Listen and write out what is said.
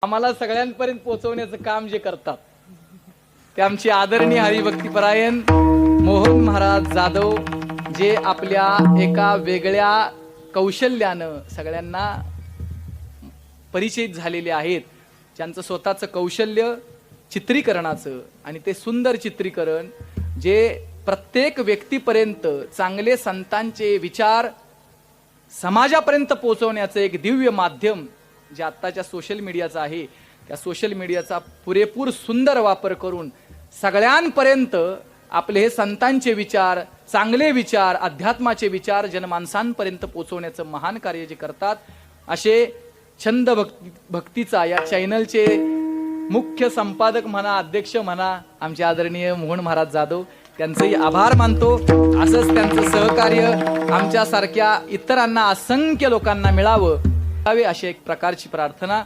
आम्हाला सगळ्यांपर्यंत पोहोचवण्याचं काम जे करतात ते आमचे आदरणीय हरिभक्तीपरायण मोहन महाराज जाधव, जे आपल्या एका वेगळ्या कौशल्यानं सगळ्यांना परिचित झालेले आहेत, ज्यांचं स्वतःचं कौशल्य चित्रीकरणाचं आणि ते सुंदर चित्रीकरण जे प्रत्येक व्यक्तीपर्यंत चांगले संतांचे विचार समाजापर्यंत पोहोचवण्याचं एक दिव्य माध्यम जे आत्ताच्या सोशल मीडियाचा आहे, त्या सोशल मीडियाचा पुरेपूर सुंदर वापर करून सगळ्यांपर्यंत आपले हे संतांचे विचार, चांगले विचार, अध्यात्माचे विचार जनमानसांपर्यंत पोहोचवण्याचं महान कार्य जे करतात, असे छंद भक्तीचा या चॅनलचे मुख्य संपादक म्हणा, अध्यक्ष म्हणा, आमचे आदरणीय मोहन महाराज जाधव, त्यांचेही आभार मानतो। असंच त्यांचं सहकार्य आमच्यासारख्या इतरांना, असंख्य लोकांना मिळावं अशी एक प्रकारची प्रार्थना